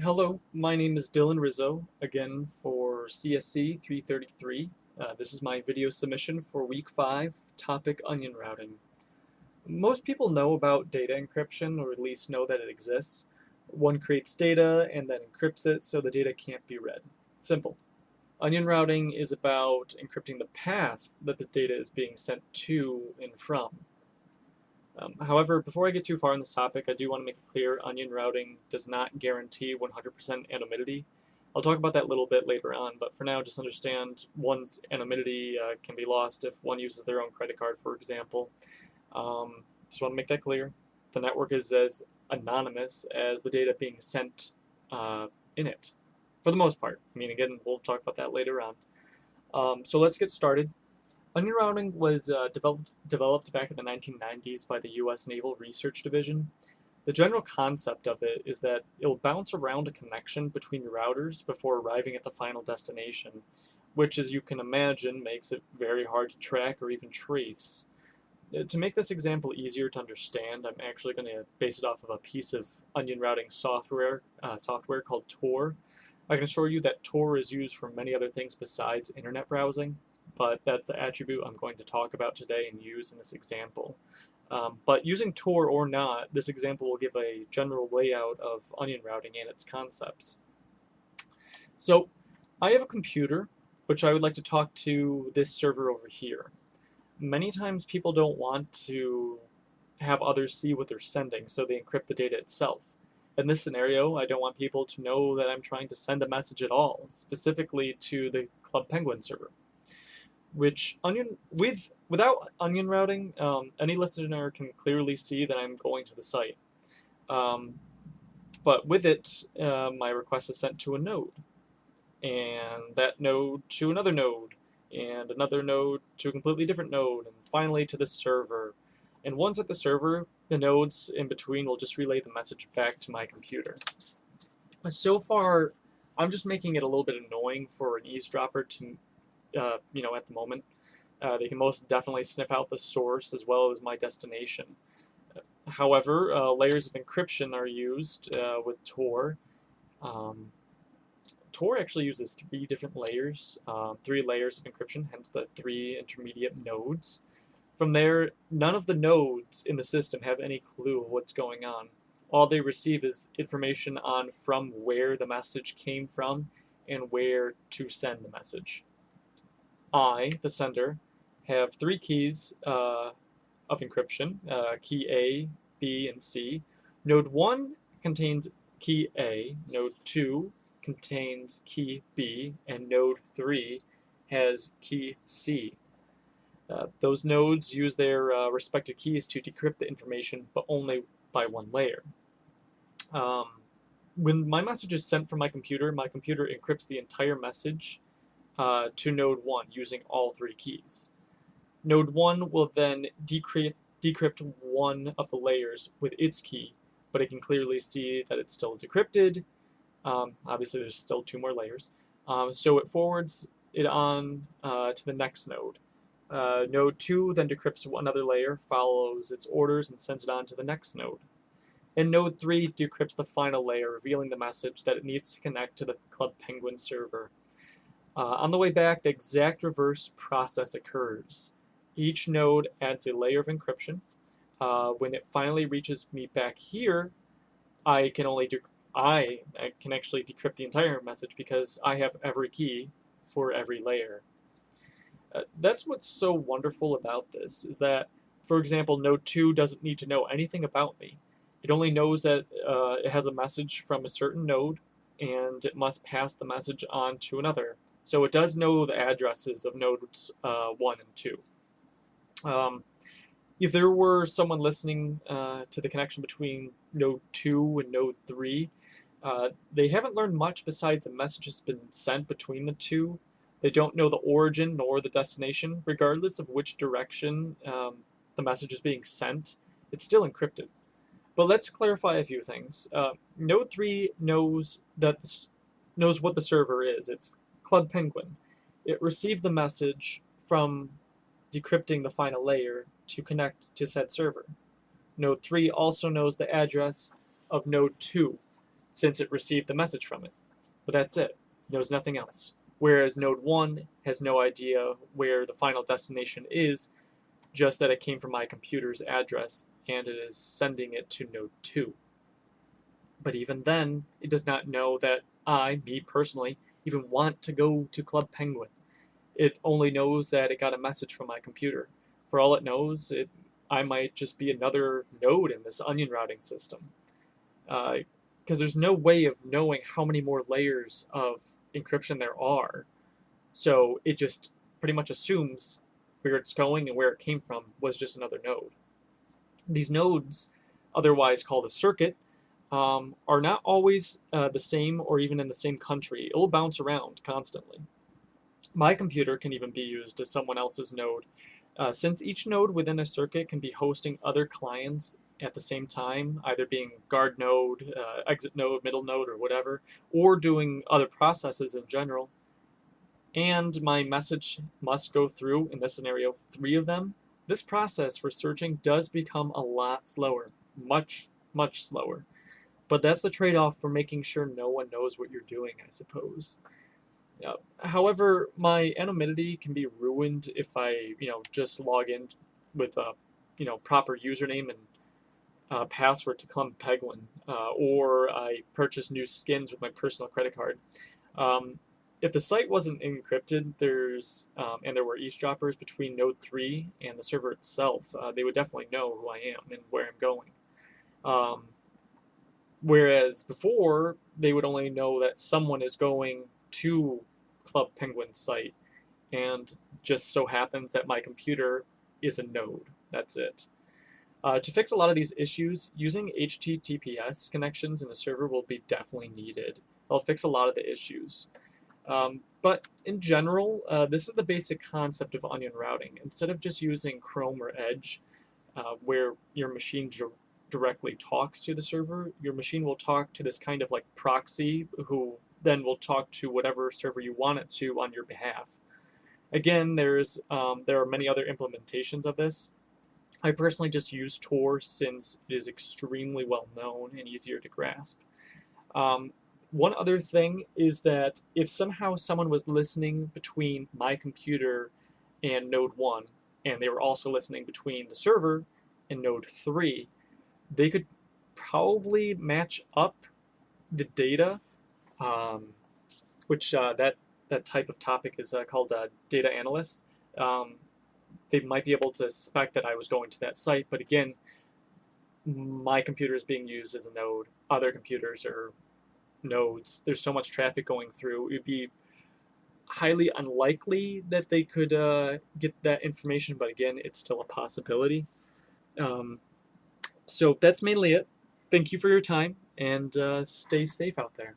Hello, my name is Dylan Rizzo, again for CSC333. This is my video submission for week 5, topic onion routing. Most people know about data encryption, or at least know that it exists. One creates data and then encrypts it so the data can't be read. Simple. Onion routing is about encrypting the path that the data is being sent to and from. However, before I get too far on this topic, I do want to make it clear onion routing does not guarantee 100% anonymity. I'll talk about that a little bit later on, but for now, just understand one's anonymity can be lost if one uses their own credit card, for example. Just want to make that clear. The network is as anonymous as the data being sent in it, for the most part. I mean, again, we'll talk about that later on. So let's get started. Onion routing was developed back in the 1990s by the U.S. Naval Research Division. The general concept of it is that it'll bounce around a connection between routers before arriving at the final destination, which, as you can imagine, makes it very hard to track or even trace. To make this example easier to understand, I'm actually going to base it off of a piece of onion routing software called Tor. I can assure you that Tor is used for many other things besides internet browsing, but that's the attribute I'm going to talk about today and use in this example. But using Tor or not, this example will give a general layout of onion routing and its concepts. So I have a computer, which I would like to talk to this server over here. Many times people don't want to have others see what they're sending, so they encrypt the data itself. In this scenario, I don't want people to know that I'm trying to send a message at all, specifically to the Club Penguin server. Without onion routing, any listener can clearly see that I'm going to the site. But with it, my request is sent to a node, and that node to another node, and another node to a completely different node, and finally to the server. And once at the server, the nodes in between will just relay the message back to my computer. So far, I'm just making it a little bit annoying for an eavesdropper to at the moment. They can most definitely sniff out the source as well as my destination. However, layers of encryption are used with Tor. Tor actually uses 3 different layers, 3 layers of encryption, hence the 3 intermediate nodes. From there, none of the nodes in the system have any clue of what's going on. All they receive is information on from where the message came from and where to send the message. I, the sender, have 3 keys of encryption, key A, B, and C. Node 1 contains key A, node 2 contains key B, and node 3 has key C. Those nodes use their respective keys to decrypt the information, but only by 1 layer. When my message is sent from my computer encrypts the entire message to node 1 using all 3 keys. Node 1 will then decrypt 1 of the layers with its key, but it can clearly see that it's still decrypted. Obviously, there's still 2 more layers. So it forwards it on to the next node. Node 2 then decrypts another layer, follows its orders, and sends it on to the next node. And node 3 decrypts the final layer, revealing the message that it needs to connect to the Club Penguin server. On the way back, the exact reverse process occurs. Each node adds a layer of encryption. When it finally reaches me back here, I can actually decrypt the entire message because I have every key for every layer. That's what's so wonderful about this, is that, for example, node 2 doesn't need to know anything about me. It only knows that it has a message from a certain node, and it must pass the message on to another. So it does know the addresses of nodes 1 and 2. If there were someone listening to the connection between node 2 and node 3, they haven't learned much besides a message has been sent between the 2. They don't know the origin nor the destination. Regardless of which direction the message is being sent, it's still encrypted. But let's clarify a few things. Node 3 knows what the server is. It's Club Penguin. It received the message from decrypting the final layer to connect to said server. Node 3 also knows the address of node 2. since it received the message from it. But that's it. It knows nothing else. Whereas node 1 has no idea where the final destination is, just that it came from my computer's address and it is sending it to node 2. But even then, it does not know that me personally, even want to go to Club Penguin. It only knows that it got a message from my computer. For all it knows, I might just be another node in this onion routing system. Because there's no way of knowing how many more layers of encryption there are. So it just pretty much assumes where it's going and where it came from was just another node. These nodes, otherwise called a circuit, are not always the same or even in the same country. It will bounce around constantly. My computer can even be used as someone else's node. Since each node within a circuit can be hosting other clients at the same time, either being guard node, exit node, middle node, or whatever, or doing other processes in general, and my message must go through, in this scenario, 3 of them, this process for searching does become a lot slower, much, much slower. But that's the trade-off for making sure no one knows what you're doing, I suppose. However, my anonymity can be ruined if I, just log in with a, proper username and password to Club Penguin, or I purchase new skins with my personal credit card. If the site wasn't encrypted, and there were eavesdroppers between Node 3 and the server itself, they would definitely know who I am and where I'm going. Whereas before, they would only know that someone is going to Club Penguin's site, and just so happens that my computer is a node. That's it. To fix a lot of these issues, using HTTPS connections in a server will be definitely needed. It'll fix a lot of the issues. But in general, this is the basic concept of onion routing. Instead of just using Chrome or Edge, where your machine directly talks to the server, your machine will talk to this kind of like proxy who then will talk to whatever server you want it to on your behalf. Again, there are many other implementations of this. I personally just use Tor since it is extremely well known and easier to grasp. One other thing is that if somehow someone was listening between my computer and node 1, and they were also listening between the server and node 3, they could probably match up the data, which that type of topic is called data analyst. They might be able to suspect that I was going to that site, but again, my computer is being used as a node. Other computers are nodes. There's so much traffic going through. It would be highly unlikely that they could get that information, but again, it's still a possibility. So that's mainly it. Thank you for your time, and stay safe out there.